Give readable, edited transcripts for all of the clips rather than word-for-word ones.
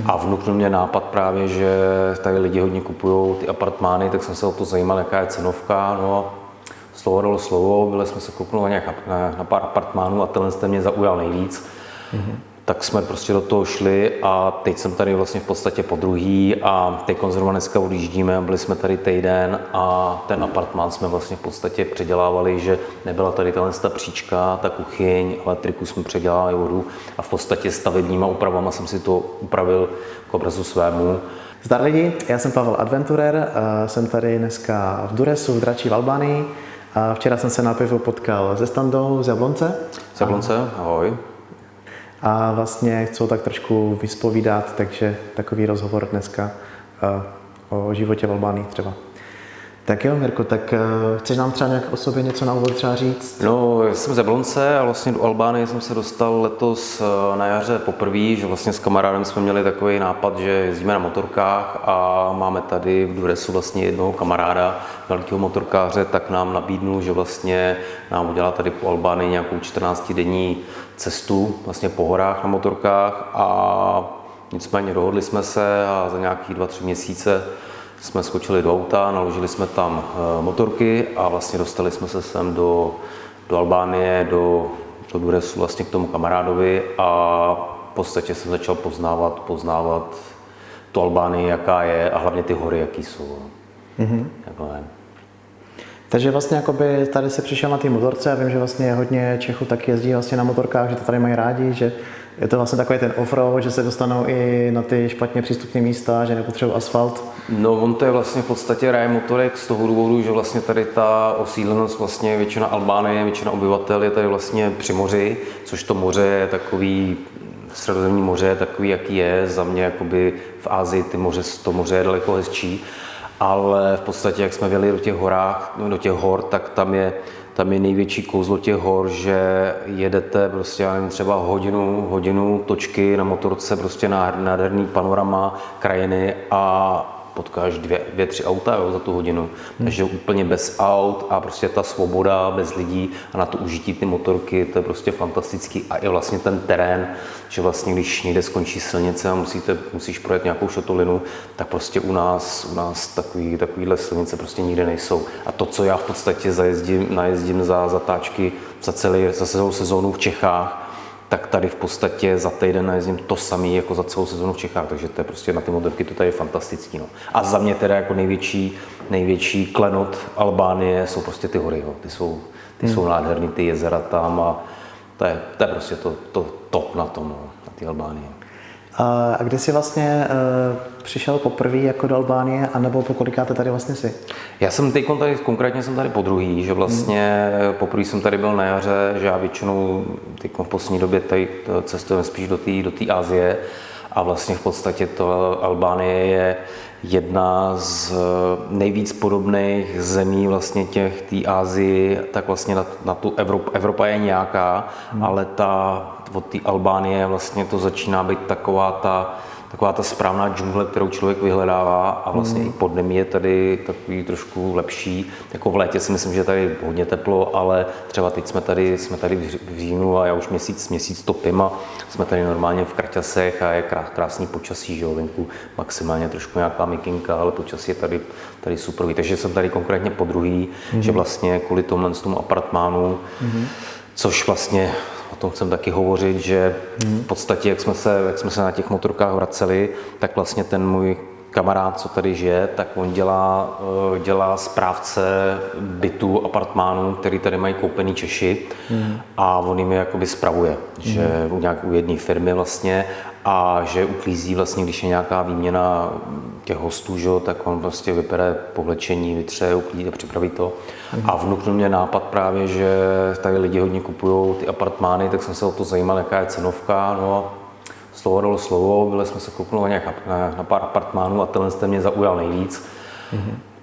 A vnuknul mě nápad právě, že tady lidi hodně kupují ty apartmány, tak jsem se o to zajímal, jaká je cenovka. No, slovo dalo slovo, byli jsme se kouknout na pár apartmánů a tenhle mě zaujal nejvíc. Tak jsme prostě do toho šli a teď jsem tady vlastně v podstatě podruhý a teď zrovna dneska odjíždíme, byli jsme tady týden a ten apartmán jsme vlastně v podstatě předělávali, že nebyla tady ta příčka, ta kuchyň, elektriku jsme předělávali vodu a v podstatě stavebníma úpravama jsem si to upravil k obrazu svému. Zdar lidi, já jsem Pavel Adventurer, jsem tady dneska v Duresu, v Dračí v Albánii. Včera jsem se na pivu potkal se Standou z Jablonce. Z Jablonce, ahoj. A vlastně chcou tak trošku vyspovídat, takže takový rozhovor dneska o životě v Albánii třeba. Tak jo, Mirko, tak chceš nám třeba nějak o sobě něco na úvod třeba říct? No, já jsem z Jablonce a vlastně do Albánie jsem se dostal letos na jaře poprvé, že vlastně s kamarádem jsme měli takový nápad, že jezdíme na motorkách a máme tady v Duresu vlastně jednoho kamaráda, velkého motorkáře, tak nám nabídnul, že vlastně nám udělá tady po Albánii nějakou 14denní cestu vlastně po horách na motorkách a nicméně dohodli jsme se a za nějaký 2-3 měsíce jsme skočili do auta, naložili jsme tam motorky a vlastně dostali jsme se sem do Albánie, do Duresu vlastně k tomu kamarádovi a v podstatě jsem začal poznávat tu Albánii, jaká je a hlavně ty hory, jaký jsou. Takže vlastně jakoby tady se přišel na té motorce a vím, že vlastně hodně Čechů tak jezdí vlastně na motorkách, že to tady mají rádi, že je to vlastně takový ten offroad, že se dostanou i na ty špatně přístupné místa, že nepotřebují asfalt. No, on to je vlastně v podstatě ráj motorek z toho důvodu, že vlastně tady ta osídlenost, vlastně většina Albánie, většina obyvatel je tady vlastně při moři, což to moře je takový, Středozemní moře je takový, jaký je. Za mě jakoby v Asii to moře je daleko hezčí, ale v podstatě, jak jsme vyjeli do těch hor, tak tam je největší kouzlo těch hor, že jedete prostě, já nevím, třeba hodinu točky na motorce, prostě nádherný panorama krajiny a potkáš 2-3 auta za tu hodinu. Takže úplně bez aut a prostě ta svoboda, bez lidí a na to užití ty motorky, to je prostě fantastický. A i vlastně ten terén, že vlastně když někde skončí silnice a musíš projet nějakou šotolinu, tak prostě u nás takovýhle silnice prostě nikde nejsou. A to, co já v podstatě najezdím za zatáčky za celou sezónu v Čechách, tak tady v podstatě za týden najezdím to samé jako za celou sezónu v Čechách, takže to je prostě na ty motorky to tady je fantastický. No. A za mě teda jako největší klenot Albánie jsou prostě ty hory, ty jsou nádherný, ty jezera tam a to je prostě to top na tom, no, na té Albánii. A kdy jsi vlastně přišel poprvé jako do Albánie, anebo po kolikáte tady vlastně jsi? Já jsem konkrétně jsem tady podruhý, že vlastně poprvé jsem tady byl na jaře, že já většinou v poslední době tady cestujeme spíš do té Asie a vlastně v podstatě to Albánie je jedna z nejvíc podobných zemí vlastně té Asii, tak vlastně na tu Evropa je nějaká, ale od té Albánie vlastně to začíná být taková ta správná džungle, kterou člověk vyhledává a vlastně i podnebí je tady takový trošku lepší. Jako v létě si myslím, že je tady hodně teplo, ale třeba teď jsme tady v říjnu a já už měsíc topím a jsme tady normálně v kraťasech a je krásný počasí, že jo, venku maximálně trošku nějaká mikinka, ale počasí je tady super. Takže jsem tady konkrétně podruhý, že vlastně kvůli tomu apartmánu, což vlastně o tom chcem taky hovořit, že v podstatě, jak jsme se na těch motorkách vraceli, tak vlastně ten můj kamarád, co tady žije, tak on dělá správce bytu, apartmánů, který tady mají koupený Češi a on jim je jakoby spravuje, že u jedné firmy vlastně a že uklízí vlastně, když je nějaká výměna těch hostů, že, tak on prostě vypere povlečení, vytře, uklízí a připraví to. A vnuknul mě nápad právě, že tady lidi hodně kupují ty apartmány, tak jsem se o to zajímal, jaká je cenovka. No, slovo dalo slovo, byli jsme se kouknout na pár apartmánů a tenhle mě zaujal nejvíc.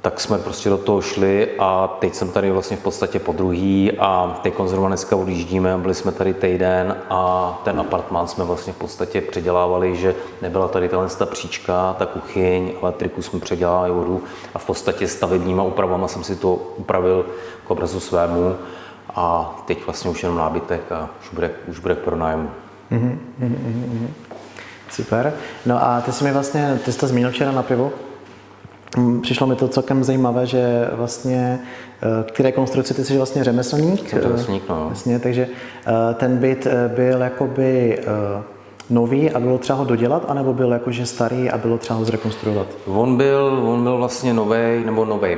Tak jsme prostě do toho šli a teď jsem tady vlastně v podstatě podruhý a teď zrovna dneska odjíždíme, byli jsme tady týden a ten apartmán jsme vlastně v podstatě předělávali, že nebyla tady ta příčka, ta kuchyň, elektriku jsme předělávali vodu a v podstatě stavebníma úpravama jsem si to upravil k obrazu svému a teď vlastně už jenom nábytek a už bude k pronájmu. Super. No a ty jsi to zmínil včera na pivu. Přišlo mi to celkem zajímavé, že vlastně k té rekonstrukci ty jsi vlastně řemeslník. Jsem řemeslník, no. Vlastně, takže ten byt byl jakoby nový a bylo třeba ho dodělat, anebo byl jakože starý a bylo třeba ho zrekonstruovat? On byl vlastně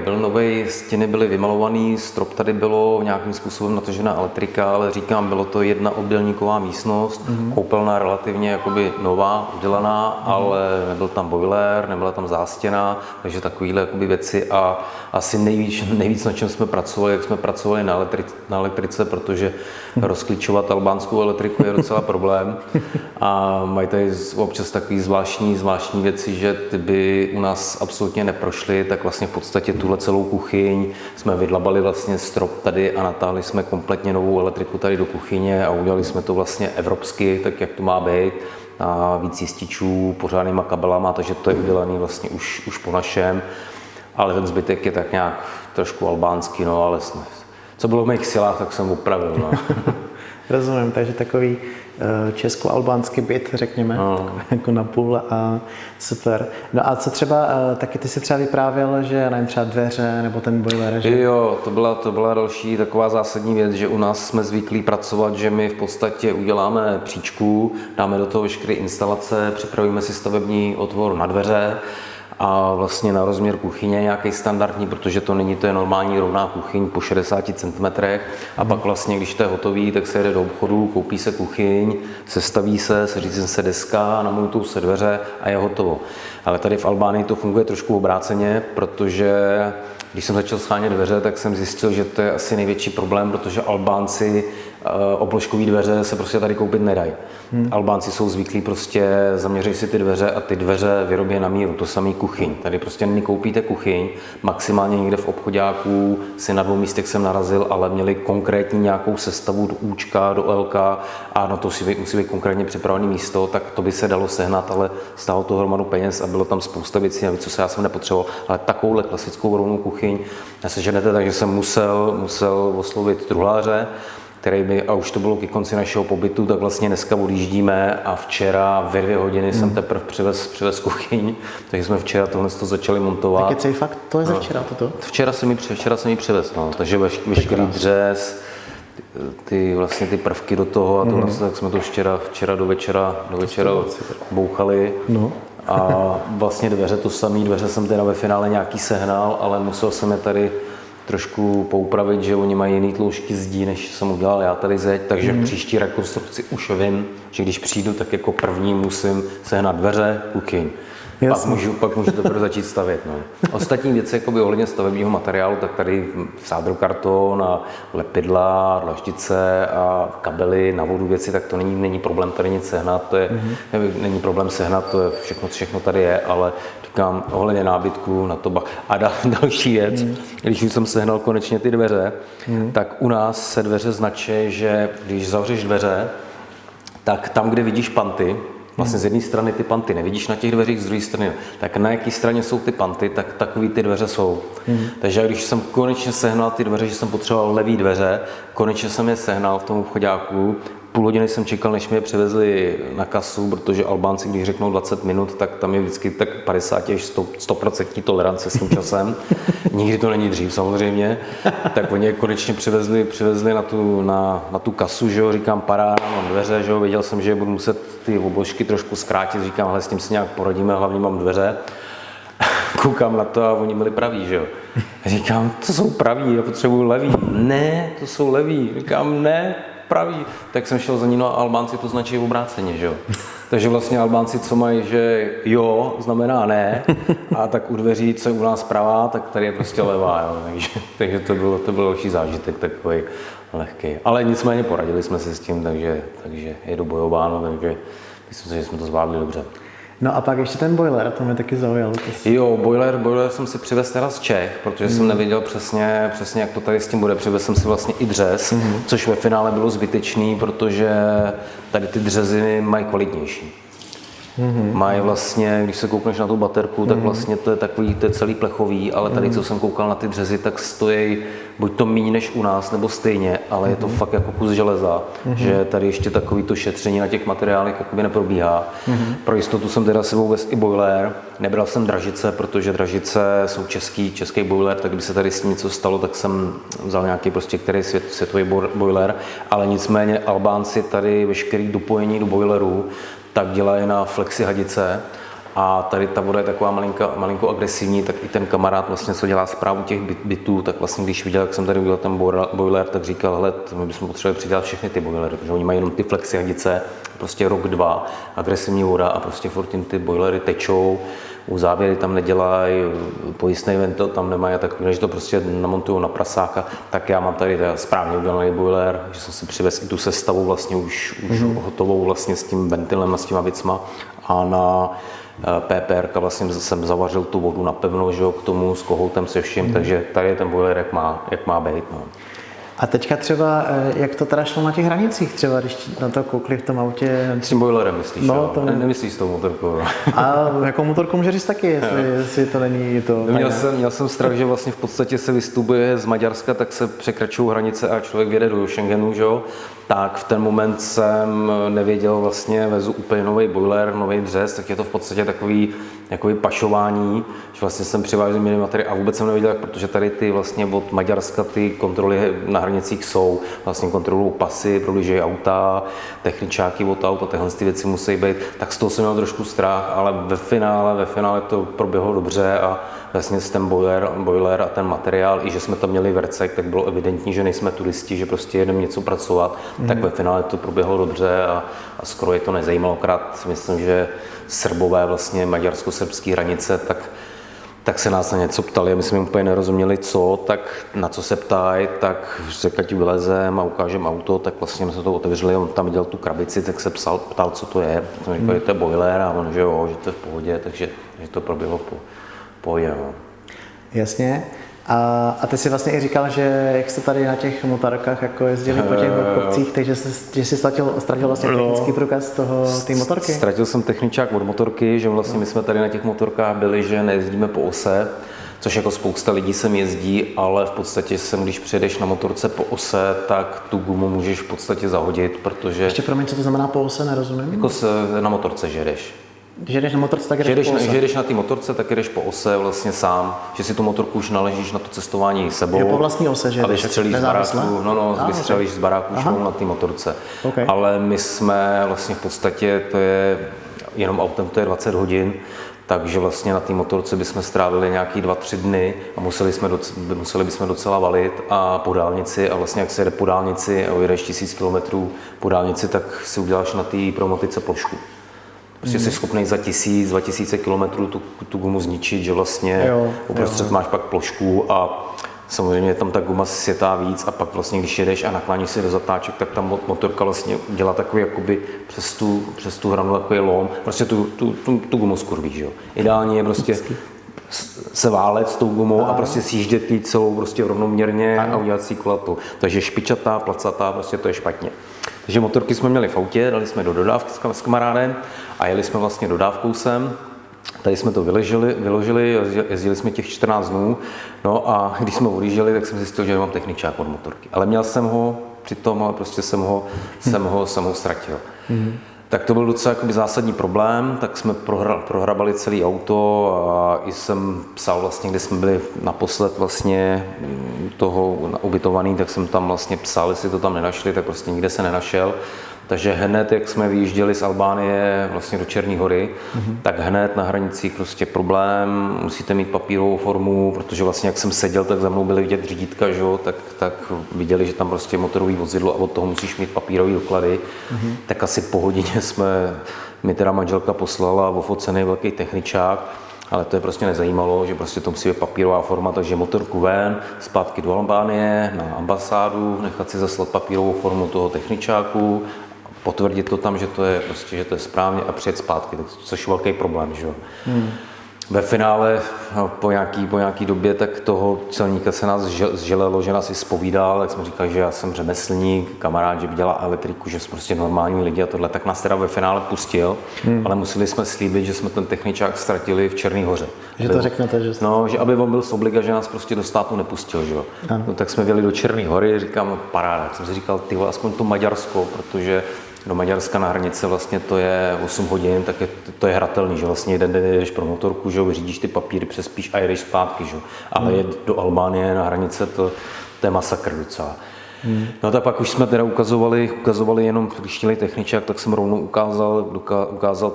byl novej, stěny byly vymalovaný, strop tady bylo nějakým způsobem natažená elektrika, ale říkám, bylo to jedna obdélníková místnost, koupelna relativně jakoby nová, udělaná, ale nebyl tam boiler, nebyla tam zástěna, takže takovýhle jakoby věci a asi nejvíc na čem jsme pracovali, jak jsme pracovali na elektrice, protože rozklíčovat albánskou elektriku je docela problém. A mají tady občas takové zvláštní věci, že ty by u nás absolutně neprošly, tak vlastně v podstatě tuhle celou kuchyň jsme vydlabali vlastně strop tady a natáhli jsme kompletně novou elektriku tady do kuchyně a udělali jsme to vlastně evropsky, tak jak to má být, a víc jističů, pořádnýma kabelama, takže to je udělané vlastně už po našem, ale ten zbytek je tak nějak trošku albánský, no ale co bylo v mých silách, tak jsem opravil, no. Rozumím, takže takový česko-albánský byt, řekněme, jako na půl a super. No a co třeba, taky ty si třeba vyprávěl, že nevím, třeba dveře nebo ten boiler, že? Jo, to byla další taková zásadní věc, že u nás jsme zvyklí pracovat, že my v podstatě uděláme příčku, dáme do toho veškeré instalace, připravíme si stavební otvor na dveře, a vlastně na rozměr kuchyně nějaký standardní, protože to je normální rovná kuchyň po 60 cm a pak vlastně, když to je hotový, tak se jede do obchodu, koupí se kuchyň, sestaví se, seřízne se deska, namontují se dveře a je hotovo. Ale tady v Albánii to funguje trošku obráceně, protože když jsem začal shánět dveře, tak jsem zjistil, že to je asi největší problém, protože Albánci obložkové dveře se prostě tady koupit nedají. Albánci jsou zvyklí prostě zaměřit si ty dveře a ty dveře vyrobí na míru, to samý kuchyň. Tady prostě nekoupíte kuchyň, maximálně někde v obchodáku si na 2 místech jsem narazil, ale měli konkrétní nějakou sestavu do Účka, do LK a na to musí být konkrétně připravené místo, tak to by se dalo sehnat, ale stálo to hromadu peněz a bylo tam spousta věcí, navíc, co já jsem nepotřeboval, ale takovouhle klasickou rovnou kuchyň neseženete, takže jsem musel oslovit truhláře, a už to bylo ke konci našeho pobytu, tak vlastně dneska odjíždíme a včera ve 2 hodiny jsem teprve přivez kuchyň, takže jsme včera tohle začali montovat. Tak je fakt, to je ze včera toto? Včera jsem ji přivez, no, takže veškerý dřez, ty prvky do toho a tohle, tak jsme to včera do večera bouchali. No. A vlastně dveře jsem teda ve finále nějaký sehnal, ale musel jsem je tady trošku poupravit, že oni mají jiný tloušťky zdí, než jsem udělal já tady zeď, takže v příští rekonstrukci už vím, že když přijdu, tak jako první musím sehnat dveře, kuchyň. Pak můžu teprve začít stavět. No. Ostatní věci, jakoby ohledně stavebního materiálu, tak tady sádrokarton a lepidla, dlaždice a kabely na vodu věci, tak to není problém tady nic sehnat, není problém sehnat, to je všechno tady je, ale říkám, ohledně nábytku na to a další věc, když už jsem sehnal konečně ty dveře, tak u nás se dveře značí, že když zavřeš dveře, tak tam, kde vidíš panty, vlastně z jedné strany ty panty nevidíš na těch dveřích, z druhé strany, tak na jaké straně jsou ty panty, tak takový ty dveře jsou. Takže když jsem konečně sehnal ty dveře, že jsem potřeboval levý dveře, konečně jsem je sehnal v tom obchodáku, půl hodiny jsem čekal, než mi je přivezli na kasu, protože Albánci, když řeknou 20 minut, tak tam je vždycky tak 50 až 100% tolerance s tím časem. Nikdy to není dřív samozřejmě. Tak oni je konečně přivezli na tu kasu, že jo, říkám paráda, mám dveře, že jo, věděl jsem, že budu muset ty obložky trošku zkrátit, říkám, hele, s tím si nějak poradíme, hlavně mám dveře. Koukám na to a oni byli praví, že jo. Říkám, to jsou praví, já potřebuju levý. Ne, to jsou levý. Říkám, ne, pravý. Tak jsem šel za ní, no a Albánci to značí obráceně, že jo. Takže vlastně Albánci, co mají, že jo, znamená ne, a tak u dveří, co je u nás pravá, tak tady je prostě levá, jo. Takže to byl další zážitek takový lehký. Ale nicméně poradili jsme se s tím, takže je dobojováno, takže myslím si, že jsme to zvládli dobře. No a pak ještě ten boiler, to mě taky zaujalo. Jo, boiler jsem si přivez teda z Čech, protože jsem nevěděl přesně, jak to tady s tím bude. Přivez jsem si vlastně i dřez, což ve finále bylo zbytečný, protože tady ty dřezy mají kvalitnější. Mají vlastně, když se koukneš na tu baterku, tak vlastně to je celý plechový, ale tady, co jsem koukal na ty dřezy, tak stojí buď to méně než u nás, nebo stejně, ale je to fakt jako kus železa, že tady ještě takový to šetření na těch materiálech jakoby neprobíhá. Pro jistotu jsem teda sebou vezl i boiler, nebral jsem dražice, protože dražice jsou český boiler, tak kdyby se tady s tím něco stalo, tak jsem vzal nějaký prostě který světový boiler, ale nicméně Albánci tady veškerý dopojení do boileru tak dělají na flexi hadice. A tady ta voda je taková malinko agresivní, tak i ten kamarád vlastně, co dělá správu těch bytů, tak vlastně když viděl, jak jsem tady udělal ten boiler, tak říkal, hele, my bychom potřebovali přidělat všechny ty boilery, protože oni mají jenom ty flexi hadice, prostě rok, dva, agresivní voda a prostě furt jim ty boilery tečou, u závěry tam nedělají, pojistný ventil tam nemají a tak, než to prostě namontují na prasáka, tak já mám tady správně udělaný boiler, že jsem si přivez i tu sestavu vlastně už hotovou vlastně s tím ventilem a s těma věcma a na PPR vlastně jsem zavařil tu vodu napevno, že jo, k tomu s kohoutem se vším, takže tady je ten boiler, jak má být. No. A teďka třeba, jak to teda šlo na těch hranicích, třeba když na to koukli v tom autě? S tím boilerem myslíš, no, jo? To... Nemyslíš s tou motorkou. A jako motorku může říct taky, jestli to není to... Měl jsem strach, že vlastně v podstatě se vystupuje z Maďarska, tak se překračují hranice a člověk vyjede do Schengenu, že jo? Tak v ten moment jsem nevěděl, vlastně vezu úplně nový boiler, nový dřez, tak je to v podstatě takový pašování, že vlastně jsem přivážel milimetry a vůbec jsem nevěděl, protože tady ty vlastně od Maďarska ty kontroly na hranicích jsou, vlastně kontrolují pasy, prohlížejí auta, techničáky od auta, tyhle ty věci musí být, tak z toho jsem měl trošku strach, ale ve finále to proběhlo dobře a vlastně ten boiler a ten materiál, i že jsme tam měli vercek, tak bylo evidentní, že nejsme turisti, že prostě jedeme něco pracovat, tak ve finále to proběhlo dobře a skoro je to nezajímalo. Akorát myslím, že Srbové vlastně maďarsko-srbský hranice, tak se nás na něco ptali a my jsme jim úplně nerozuměli co, tak na co se ptají, tak řekl, ať vylezem a ukážem auto, tak vlastně jsme to otevřeli, on tam viděl tu krabici, tak se ptal, co to je. Jsem říkal, že to je boiler a on, že jo, že to je v pohodě, takže že to proběhlo v pohodě. No. Jasně. A ty jsi vlastně i říkal, že jak jste tady na těch motorkách jako jezdili po těch kopcích, takže jsi ztratil vlastně technický průkaz té motorky? Ztratil jsem techničák od motorky, že vlastně my jsme tady na těch motorkách byli, že nejezdíme po ose, což jako spousta lidí sem jezdí, ale v podstatě když přijedeš na motorce po ose, tak tu gumu můžeš v podstatě zahodit, protože... Ještě promiň, co to znamená po ose, nerozumím? Jako na motorce, že jedeš. Že jdeš na motorce, tak jdeš po ose. Že jdeš na té motorce, tak jdeš po ose vlastně sám, že si tu motorku už naležíš na to cestování sebou. Jo, po vlastní ose, že a vystřelíš z baráku, vystřelíš z baráku už na té motorce. Okay. Ale my jsme vlastně v podstatě, to je jenom autem, to je 20 hodin, takže vlastně na té motorce bychom strávili nějaký 2-3 dny a museli bychom docela valit a po dálnici a vlastně jak se jede po dálnici a ujedeš 1000 km po dálnici, tak si uděláš na té pneumotice plošku. Prostě jsi schopný za 1000-2000 km tu gumu zničit, že vlastně uprostřed máš pak plošku a samozřejmě tam ta guma sjetá víc a pak vlastně když jedeš a nakláníš si do zatáček, tak ta motorka vlastně dělá takový jakoby přes tu hranu takový lom, prostě tu gumu skurví, že jo. Ideálně je prostě se válet s tou gumou a prostě sjíždět jí celou prostě rovnoměrně a udělat si kulatou. Takže špičatá, placatá, prostě to je špatně. Takže motorky jsme měli v autě, dali jsme do dodávky s kamarádem a jeli jsme vlastně dodávkou sem. Tady jsme to vyložili, jezdili jsme těch 14 dnů, no a když jsme odjížděli, tak jsem zjistil, že nemám techničák od motorky. Ale měl jsem ho přitom, ale prostě jsem ho ztratil. Tak to byl docela jakoby zásadní problém, tak jsme prohrabali celé auto a i jsem psal vlastně, kde jsme byli naposled vlastně toho ubytovaný, tak jsem tam vlastně psal, jestli to tam nenašli, tak prostě nikde se nenašel. Takže hned, jak jsme vyjížděli z Albánie vlastně do Černé Hory, tak hned na hranicích prostě problém, musíte mít papírovou formu, protože vlastně jak jsem seděl, tak za mnou byly vidět řídítka, že? Tak viděli, že tam prostě motorový vozidlo a od toho musíš mít papírový doklady. Tak asi po hodině mi teda manželka poslala ofocený velký techničák, ale to je prostě nezajímalo, že prostě to musí být papírová forma, takže motorku ven, zpátky do Albánie, na ambasádu, nechat si zaslat papírovou formu toho techničáku, potvrdit to tam, že to je prostě, že to je správně a přijet zpátky, což je velký problém, že jo. Ve finále po nějaký době tak toho celníka se nás zželelo, že nás i zpovídal, jak jsme říkali, že já jsem řemeslník, kamarád, že dělá elektriku, že jsme prostě normální lidi a tohle, tak nás teda ve finále pustil, ale museli jsme slíbit, že jsme ten techničák ztratili v Černý Hoře. Že to řeknete, že jste... No, že aby on byl z obliga, že nás prostě do státu nepustil, že jo. No, tak jsme vyjeli do Černé Hory, říkám, paráda, tak jsem si říkal, ty vole, aspoň to Maďarsko, protože do Maďarska na hranice vlastně to je 8 hodin, tak to je hratelný, že vlastně jeden den jdeš pro motorku, že jo, vyřídíš ty papíry, přespíš a jedeš zpátky, že jo. Ale jet do Albánie na hranice, to je masakr docela. No tak pak už jsme teda ukazovali jenom, když chtěli techničák, tak jsem rovnou ukázal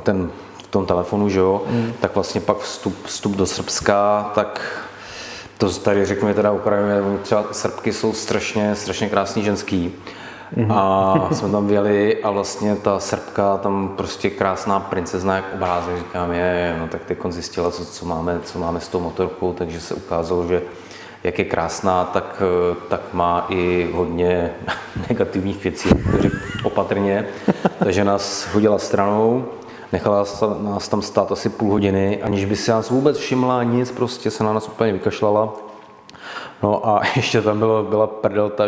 ten v tom telefonu, že jo, tak vlastně pak vstup do Srbska, tak to tady řeknu teda okrajově, třeba Srbky jsou strašně krásný ženský. A jsme tam vyjeli a vlastně ta Srbka, tam prostě krásná princezna, jak obrázek, říkám, no tak teď zjistila, co máme s tou motorkou, takže se ukázalo, že jak je krásná, tak má i hodně negativních věcí, opatrně, takže nás hodila stranou, nechala nás tam stát asi půl hodiny, aniž by se nás vůbec všimla, nic, prostě se na nás úplně vykašlala. No a ještě tam byla prdelta,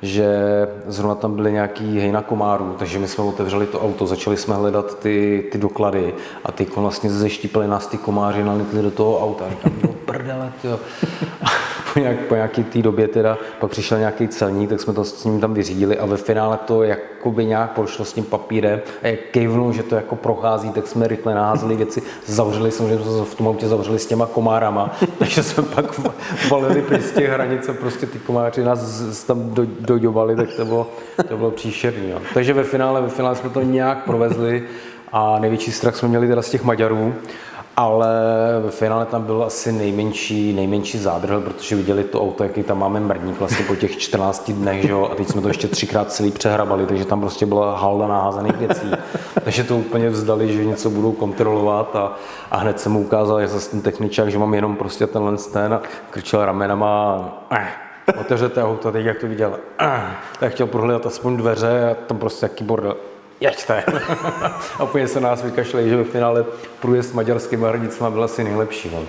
že zrovna tam byly nějaký hejna komárů, takže my jsme otevřeli to auto, začali jsme hledat ty doklady a ty vlastně zeštípili nás ty komáři, nalitli do toho auta. Říkám, no prdele, tyjo. Po nějaký té době teda pak přišel nějaký celník, tak jsme to s ním tam vyřídili a ve finále to jakoby nějak prošlo s tím papírem a jak kejvnul, že to jako prochází, tak jsme rychle naházeli věci, zavřeli jsme, že jsme v tom autě zavřeli s těma komárama, takže jsme pak valili z těch hranic a prostě ty komáři nás tam doďovali, tak to bylo příšerný. No. Takže ve finále jsme to nějak provezli a největší strach jsme měli teda z těch Maďarů, ale ve finále tam byl asi nejmenší zádrhel, protože viděli to auto, jaký tam máme mrdník vlastně po těch 14 dnech, že jo, a teď jsme to ještě 3krát celý přehrabali, takže tam prostě byla halda naházených věcí. Takže to úplně vzdali, že něco budou kontrolovat a hned jsem mu ukázal, že zase ten techničák, že mám jenom prostě tenhle a krčil ramenama otevřete auto, teď jak to viděl, tak chtěl prohledat aspoň dveře a tam prostě jaký bordel. Jeďte. A úplně se nás vykašleli, že ve finále průjezd maďarskými hranicemi byl asi nejlepší. No.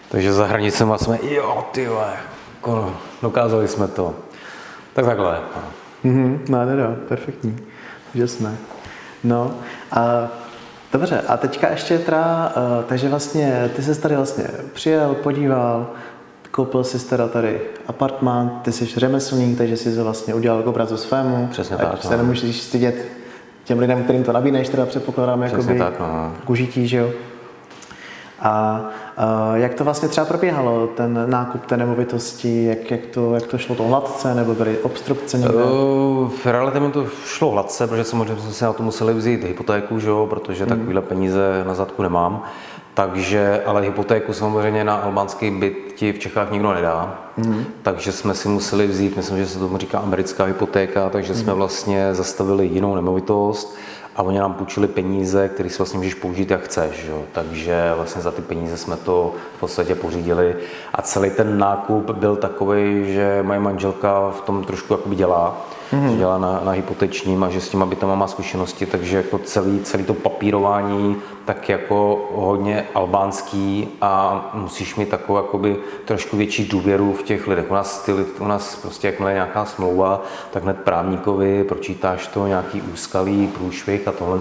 Takže za hranicemi jsme, jo, ty vole, dokázali jsme to. Tak takhle. Nádhera, perfektní, úžasné. No, a dobře, a teďka ještě teda, takže vlastně ty jsi tady vlastně přijel, podíval, koupil jsi teda tady apartmán, ty jsi řemeslník, takže jsi to vlastně udělal k obrazu svému. Přesně tak. Se nemůžeš stydět těm lidem, kterým to nabídneš, teda předpokládám jakoby k užití, že jo? A jak to vlastně třeba probíhalo, ten nákup té nemovitosti, jak to šlo to hladce, nebo byly obstrukce někde? V realitě mi to šlo hladce, protože samozřejmě jsme si na to museli vzít hypotéku, že jo, protože takovýhle peníze na zadku nemám. Takže, ale hypotéku samozřejmě na albánský byt ti v Čechách nikdo nedá, takže jsme si museli vzít, myslím, že se tomu říká americká hypotéka, takže jsme vlastně zastavili jinou nemovitost a oni nám půjčili peníze, které si vlastně můžeš použít jak chceš, jo. Takže vlastně za ty peníze jsme to v podstatě pořídili a celý ten nákup byl takový, že moje manželka v tom trošku jakoby dělá, že dělá na hypotečním a že s těma bytama má zkušenosti, takže jako celý to papírování tak jako hodně albánský a musíš mít takovou jakoby trošku větší důvěru v těch lidech. U nás prostě jakmile je nějaká smlouva, tak hned právníkovi pročítáš to, nějaký úskalí, průšvih a tohle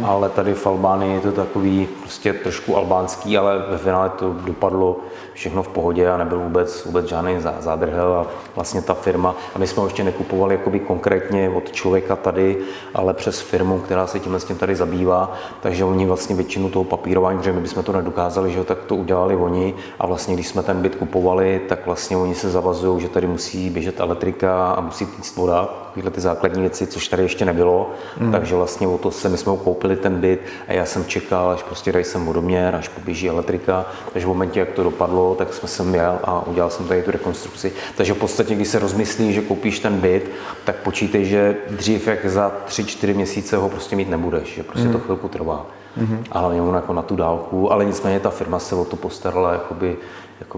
ale tady v Albánii je to takový prostě trošku albánský, ale ve finále to dopadlo všechno v pohodě a nebyl vůbec žádný zádrhel a vlastně ta firma, a my jsme ho ještě nekupovali jakoby konkrétně od člověka tady, ale přes firmu, která se tímhle s tím tady zabývá, takže oni vlastně většinu toho papírování, protože my bychom to nedokázali, že tak to udělali oni a vlastně když jsme ten byt kupovali, tak vlastně oni se zavazují, že tady musí běžet elektrika a musí týct voda, takovéhle ty základní věci, což tady ještě nebylo, takže vlastně o to my jsme koupili ten byt a já jsem čekal, až prostě dají sem vodoměr, až poběží elektrika, takže v momentě, jak to dopadlo, tak jsme sem jel a udělal jsem tady tu rekonstrukci. Takže v podstatě, když se rozmyslí, že koupíš ten byt, tak počítej, že dřív jak za 3-4 měsíce ho prostě mít nebudeš, že prostě to chvilku trvá. a hlavně ono jako na tu dálku, ale nicméně ta firma se o to postarala jakoby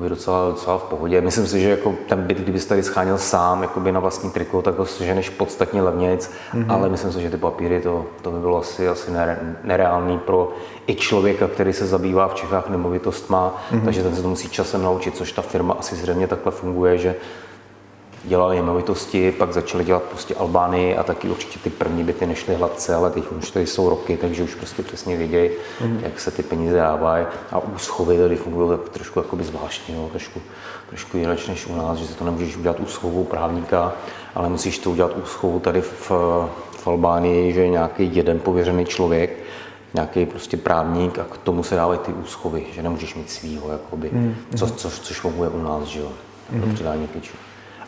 docela v pohodě. Myslím si, že jako ten byt, kdybyste tady scháněl sám jakoby na vlastní triko, tak ho seženeš podstatně levnějc, ale myslím si, že ty papíry to by bylo asi nereálný pro i člověka, který se zabývá v Čechách nemovitostma, takže ten se to musí časem naučit, což ta firma asi zřejmě takhle funguje, že dělali nemovitosti, pak začali dělat prostě Albánii a taky určitě ty první byty nešly hladce, ale teď už tady jsou roky, takže už prostě přesně vědějí, jak se ty peníze dávají a úschovy tady fungují tak trošku jakoby zvláštně, no, trošku jinak než u nás, že si to nemůžeš udělat úschovu právníka, ale musíš to udělat úschovu tady v Albánii, že je nějaký jeden pověřený člověk, nějaký prostě právník a k tomu se dávají ty úschovy, že nemůžeš mít svýho, jakoby, což funguje u nás, že jo, pro předání klíčů.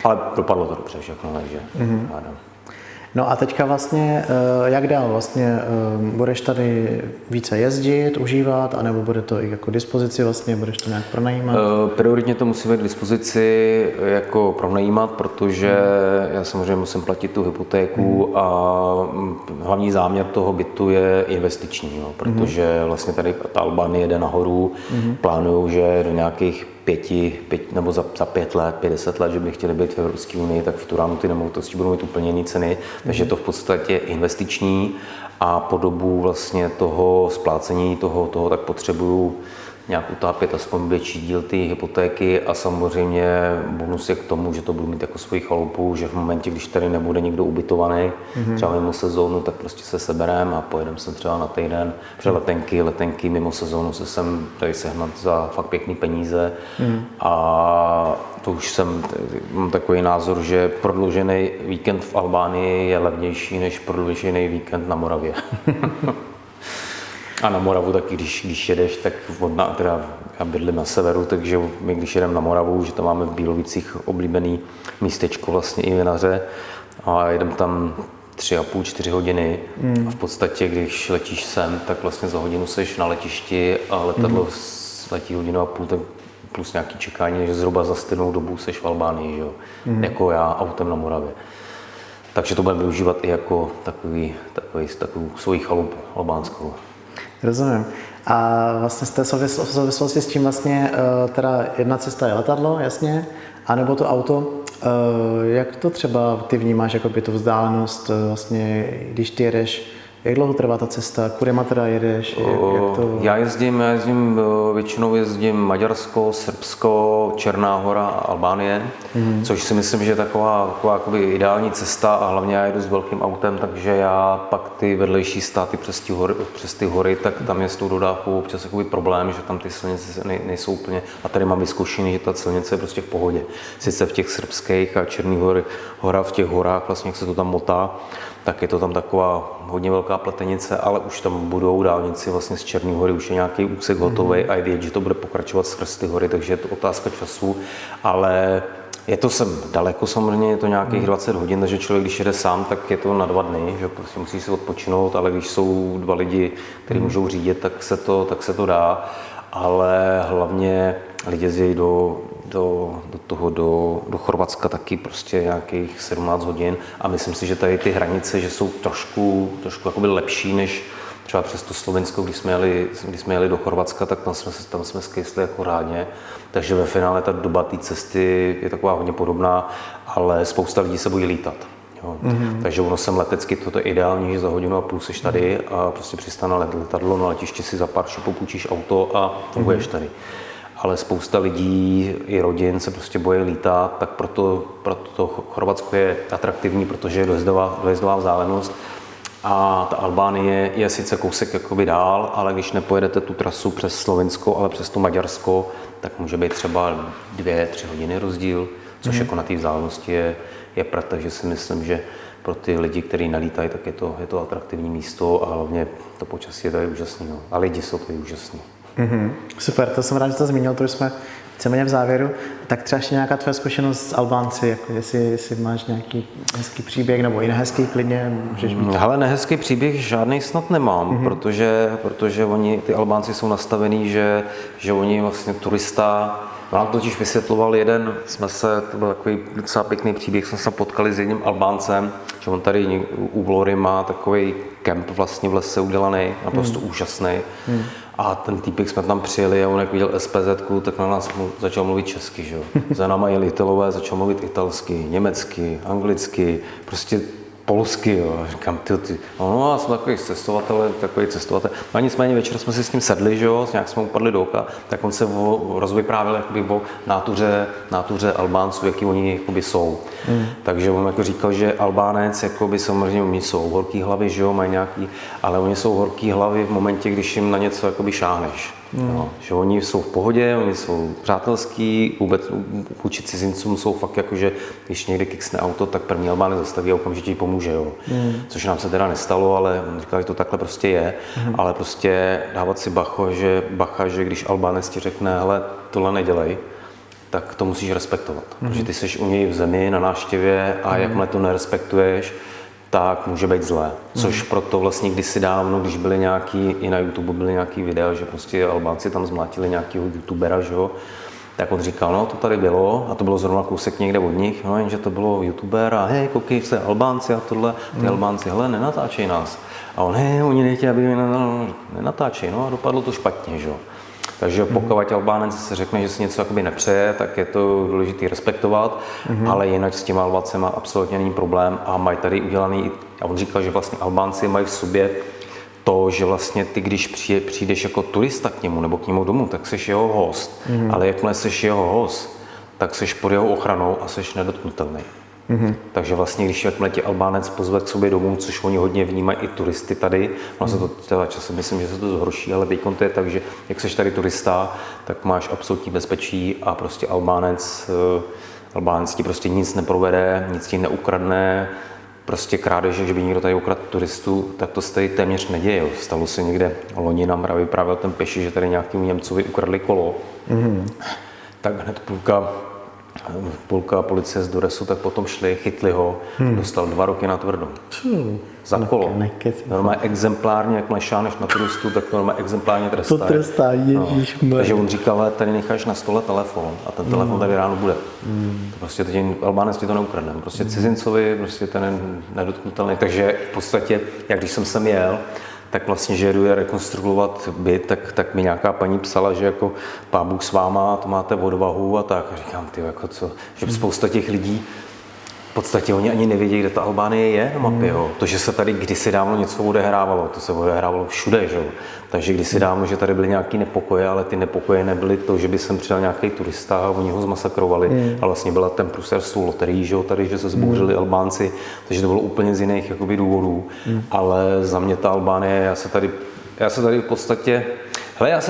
Ale dopadlo to dobře všechno, takže No a teďka vlastně, jak dál? Vlastně budeš tady více jezdit, užívat, anebo bude to i jako dispozici vlastně, budeš to nějak pronajímat? Prioritně to musíme k dispozici jako pronajímat, protože já samozřejmě musím platit tu hypotéku a hlavní záměr toho bytu je investiční, jo, protože vlastně tady ta Albánie jede nahoru, plánují, že do nějakých 5 nebo za 5 let, 10 let, že by chtěli být v Evropské unii, tak v Turánu ty nemovitosti budou mít úplně jiné ceny, takže je to v podstatě investiční a po dobu vlastně toho splácení toho tak potřebuju nějak utápět aspoň větší díl ty hypotéky a samozřejmě bonus je k tomu, že to budu mít jako svoji chalupu, že v momentě, když tady nebude někdo ubytovaný, třeba mimo sezónu, tak prostě se sebereme a pojedeme se třeba na týden, protože letenky mimo sezónu se sem tady sehnat za fakt pěkný peníze a to už mám takový názor, že prodloužený víkend v Albánii je levnější než prodloužený víkend na Moravě. A na Moravu taky, když jedeš, tak teda já bydlím na severu, takže my když jedeme na Moravu, že tam máme v Bílovicích oblíbený místečko vlastně i vinaře a jedeme tam 3,5–4 hodiny a v podstatě, když letíš sem, tak vlastně za hodinu seš na letišti a letadlo letí 1,5 hodiny, tak plus nějaký čekání, že zhruba za stejnou dobu seš v Albánii, že jo? Jako já autem na Moravě. Takže to budeme využívat i jako takovou svoji chalupu albánskou. Rozumím. A vlastně z té souvislosti s tím vlastně teda jedna cesta je letadlo, jasně, anebo to auto. Jak to třeba ty vnímáš, jakoby tu vzdálenost vlastně, když ty jedeš, jak dlouho trvá ta cesta, kudy teda jedeš? Jak to... Já jezdím, většinou jezdím Maďarsko, Srbsko, Černá Hora a Albánie, což si myslím, že je taková jakoby ideální cesta a hlavně já jedu s velkým autem, takže já pak ty vedlejší státy přes ty hory, tak tam je s tou dodávkou občas jakoby problém, že tam ty silnice nejsou úplně, a tady mám vyzkoušený, že ta silnice je prostě v pohodě. Sice v těch srbských a Černých hora v těch horách, vlastně jak se to tam motá, tak je to tam taková hodně velká pletenice, ale už tam budou dálnici vlastně z Černé hory, už je nějaký úsek hotový a je vidět, že to bude pokračovat skrz ty hory, takže je to otázka času, ale je to sem daleko samozřejmě, je to nějakých 20 hodin, takže člověk, když jede sám, tak je to na 2 dny, že prostě musí si odpočinout, ale když jsou 2 lidi, kteří můžou řídit, tak se to dá, ale hlavně lidi jezdí do Chorvatska taky prostě nějakých 17 hodin a myslím si, že tady ty hranice, že jsou trošku jakoby lepší než třeba přes to Slovensko, když jsme jeli do Chorvatska, tak tam jsme skysli jako rádně, takže ve finále ta doba té cesty je taková hodně podobná, ale spousta lidí se bojí lítat. Jo. Takže ono sem letecky toto je ideální, že za 1,5 hodiny seš tady a prostě přistane letadlo, na letišti si za pár šupů půjčíš auto a funguješ tady. Ale spousta lidí i rodin se prostě bojí lítat, tak proto Chorvatsko je atraktivní, protože je dojezdová vzdálenost. A ta Albánie je sice kousek jakoby dál, ale když nepojedete tu trasu přes Slovensko, ale přes to Maďarsko, tak může být třeba 2–3 hodiny rozdíl, což jako na té vzdálenosti je prd, takže si myslím, že pro ty lidi, kteří nelítají, tak je to atraktivní místo a hlavně to počasí je tady úžasný. No. A lidi jsou tady úžasní. Super, to jsem rád, že to zmínil, to už jsme víceméně v závěru. Tak třeba ještě nějaká tvoje zkušenost s Albánci, jako jestli máš nějaký hezký příběh nebo i nehezký, klidně můžeš mít. Hele, nehezký příběh žádný snad nemám, protože oni, ty Albánci jsou nastavený, že oni vlastně turista, nám totiž vysvětloval to byl takový docela pěkný příběh, jsme se potkali s jedním Albáncem, že on tady u Vlory má takový kemp vlastně v lese udělaný, naprosto úžasný. A ten týpek jsme tam přijeli a on jak viděl SPZ-ku, tak na nás začal mluvit česky, že jo. Za náma jeli Italové, začal mluvit italsky, německy, anglicky, prostě polsky, jo. A říkám, ty. No, já jsem takový cestovatel. No a nicméně večer jsme si s ním sedli, že jo, nějak jsme upadli do oka, tak on se rozvyprávěl jakoby o nátuře Albánců, jaký oni jakoby jsou. Takže on jako říkal, že Albánec jakoby samozřejmě oni jsou horký hlavy, že jo, mají nějaký, ale oni jsou horký hlavy v momentě, když jim na něco jakoby šáhneš. No, že oni jsou v pohodě, oni jsou přátelský, vůbec vůči cizincům jsou fakt jako, že když někdy kiksne auto, tak první Albánec zastaví a okamžitě jí pomůže, jo. Což nám se teda nestalo, ale on říkal, že to takhle prostě je, ale prostě dávat si bacha, že když Albánec ti řekne, hele, tohle nedělej, tak to musíš respektovat, protože ty jsi u něj v zemi na návštěvě a jakmile to nerespektuješ, tak může být zlé. Což proto vlastně kdysi dávno, když byly nějaký, i na YouTube byly nějaký videa, že prostě Albánci tam zmlátili nějakého youtubera, že jo, tak on říkal, no to tady bylo a to bylo zrovna kousek někde od nich, no jenže to bylo youtuber a hej, koukej, jste Albánci a tohle, ty Albánci, hele, nenatáčej nás. A on, hej, oni nechtějí, aby mě nenatáčej, no a dopadlo to špatně, že jo. Takže pokud Albánec se řekne, že si něco jakoby nepřeje, tak je to důležité respektovat, ale jinak s těma Albáncema absolutně není problém a mají tady udělaný, a on říkal, že vlastně Albánci mají v sobě to, že vlastně ty, když přijdeš jako turista k němu nebo k němu domů, tak seš jeho host, ale jakmile seš jeho host, tak seš pod jeho ochranou a seš nedotknutelný. Takže vlastně, když jakmile tě Albánec pozve k sobě domů, což oni hodně vnímají i turisty tady, se to teda časem myslím, že se to zhorší, ale teď to je tak, že jak seš tady turista, tak máš absolutní bezpečí a prostě Albánec ti prostě nic neprovede, nic ti neukradne, prostě krádeže, že by někdo tady ukradl turistu, tak to se tady téměř neděje. Stalo se někde loni nám vyprávěl ten Peši, že tady nějakému Němcovi ukradli kolo, tak hned půlka policie z Doresu, tak potom šli, chytli ho, dostal 2 roky na tvrdo. Za kolo. Normálně exemplárně, jak šáneš na turistu, tak normálně exemplárně trestá. To trestá, ježišmarja. No. Takže on říkal, ale tady necháš na stole telefon a ten telefon tady ráno bude. Prostě Albánec ti to neukradne. Prostě cizincovi, prostě ten je nedotknutelný. Takže v podstatě, jak když jsem sem jel, tak vlastně, že jedu rekonstruovat byt, tak mi nějaká paní psala, že jako pán Bůh s váma, to máte odvahu a tak. A říkám, ty jako co, že spousta těch lidí, v podstatě oni ani nevědí, kde ta Albánie je na mapě. Jo. To, že se tady kdysi dávno něco odehrávalo, to se odehrávalo všude. Že jo. Takže kdysi dávno, že tady byly nějaké nepokoje, ale ty nepokoje nebyly to, že by sem přijel nějaký turista a oni ho zmasakrovali. A vlastně byla ten průser s tou loterií, že jo, tady, že se zbouřili Albánci, takže to bylo úplně z jiných jakoby, důvodů. Ale za mě ta Albánie, já se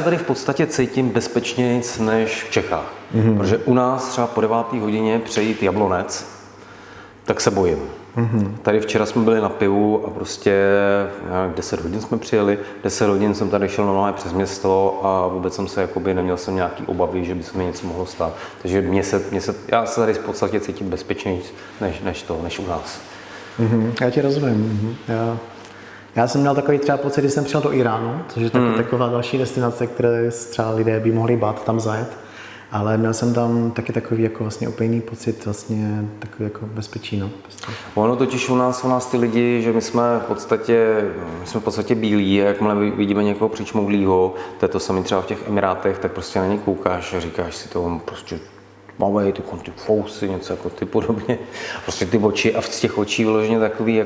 tady v podstatě cítím bezpečnějc než v Čechách. Protože u nás třeba po 9. hodině přejít Jablonec, tak se bojím. Tady včera jsme byli na pivu a prostě 10 hodin jsme přijeli, 10 hodin jsem tady šel normálně přes město a vůbec jsem se neměl jsem nějaký obavy, že by se mi něco mohlo stát. Takže já se tady v podstatě cítím bezpečnější než u nás. Já ti rozumím. Já jsem měl takový třeba pocit, když jsem přijel do Iránu, což je taková další destinace, které třeba lidé by mohli bát tam zajet. Ale měl jsem tam taky takový jako vlastně úplně jiný pocit, vlastně takový jako bezpečí, no. Ono totiž u nás ty lidi, že my jsme v podstatě bílí a jakmile vidíme někoho přičmouglýho, to je to samé třeba v těch Emirátech, tak prostě na něj koukáš a říkáš si to, on prostě mavej, ty fousy, něco jako ty podobně. Prostě ty oči a z těch očí vyloženě takový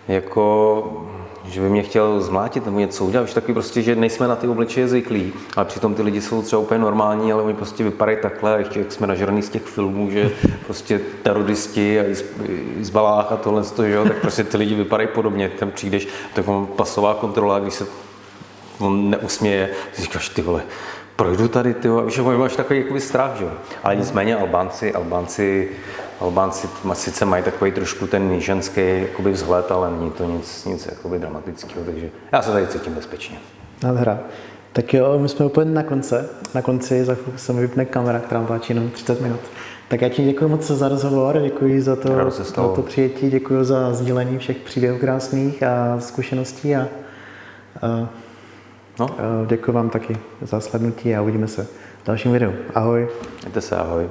jako že by mě chtěl zmlátit nebo něco udělat, už takový prostě, že nejsme na ty obličeje zvyklí, ale přitom ty lidi jsou třeba úplně normální, ale oni prostě vypadají takhle, ještě jak jsme nažraný z těch filmů, že prostě teroristi a z balách a tohle, že jo, tak prostě ty lidi vypadají podobně, tam přijdeš, tak mám pasová kontrola, když se on neusměje, říkáš, ty vole, projdu tady, ty vole, že máš takový jakoby strach, že jo, ale nicméně Albánci sice mají takový trošku ten ženský jakoby vzhled, ale není to nic jakoby dramatického, takže já se tady cítím bezpečně. Nádhera. Tak jo, my jsme úplně na konci. Na konci za chvilku se mi vypne kamera, která páčí jenom 30 minut. Tak já ti děkuji moc za rozhovor, děkuji za to přijetí, děkuji za sdílení všech příběhů krásných a zkušeností a děkuji vám taky za slednutí a uvidíme se v dalším videu. Ahoj. Mějte se, ahoj.